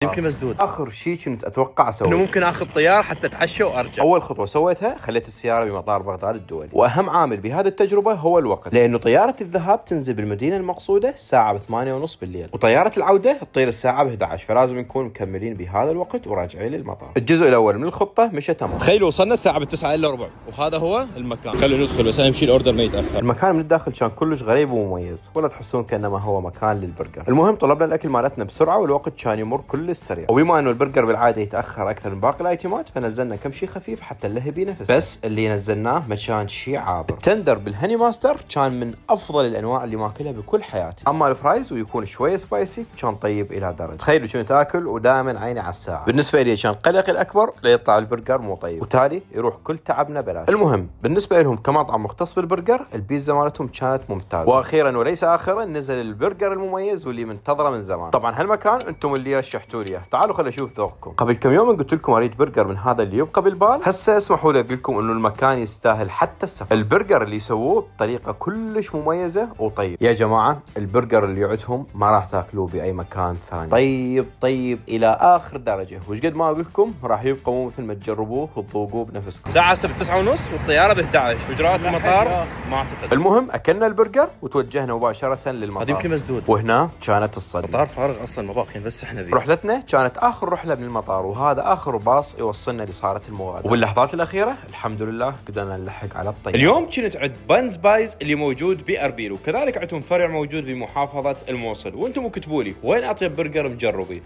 يمكن مسدود. اخر شيء كنت اتوقع اسويه انه ممكن اخذ طيار حتى اتعشى وارجع. اول خطوه سويتها خليت السياره بمطار بغداد الدولي، واهم عامل بهذه التجربه هو الوقت، لانه طياره الذهاب تنزل بالمدينه المقصوده الساعه 8:30 بالليل، وطياره العوده تطير الساعه 11، فلازم نكون مكملين بهذا الوقت وراجعين للمطار. الجزء الاول من الخطه مشى تمام. تخيلوا وصلنا الساعه 9 الا ربع، وهذا هو المكان. خلونا ندخل بس اهم شيء الاوردر ما يتاخر. المكان من الداخل كان كلش غريب ومميز، ولا تحسون كانما هو مكان للبرجر. المهم طلبنا الاكل مالتنا بسرعه، والوقت كان يمر كل السريع، وبما انه البرجر بالعاده يتاخر اكثر من باقي الايتمات فنزلنا كم شيء خفيف حتى اللهب ينفس. بس اللي نزلناه ما كان شيء عابر. التندر بالهني ماستر كان من افضل الانواع اللي ماكلها بكل حياتي، اما الفرايز ويكون شويه سبايسي كان طيب الى درجه تخيلوا كنت اكل ودائما عيني على الساعه. بالنسبه لي كان قلقي الاكبر ليطلع البرجر مو طيب، وتالي يروح كل تعبنا بلاش. المهم بالنسبه لهم كمطعم مختص بالبرجر، البيتزا مالتهم كانت ممتازه. واخيرا وليس اخرا نزل البرجر المميز واللي منتظره من زمان. طبعا هالمكان انتم اللي رشحتوا لي، تعالوا خلينا نشوف ذوقكم. قبل كم يوم قلت لكم اريد برجر من هذا اللي يبقى بالبال، هسه اسمحوا لي اقول لكم انه المكان يستاهل حتى السفر. البرجر اللي سووه بطريقه كلش مميزه وطيب يا جماعه. البرجر اللي عندهم ما راح تاكلوه باي مكان ثاني، طيب الى اخر درجه، وش قد ما اقول لكم راح يبقى مو مثل ما تجربوه وتذوقوه بنفسكم. الساعه 9:30 والطياره ب 11، واجراءات المطار ما اعتقد. المهم اكلنا البرجر وتوجهنا مباشره للمطار. هذا يمكن مسدود، وهنا كانت الصدمه. المطار فارغ اصلا، ما باقيين بس احنا ذي. رحلتنا كانت اخر رحله من المطار، وهذا اخر باص يوصلنا لصاله المغادره، وباللحظات الاخيره الحمد لله قدرنا نلحق على الطياره. اليوم كنت عند بانز بايز اللي موجود باربيل، وكذلك عندهم فرع موجود بمحافظه الموصل، وانتم اكتبوا لي وين اطيب برجر مجربين.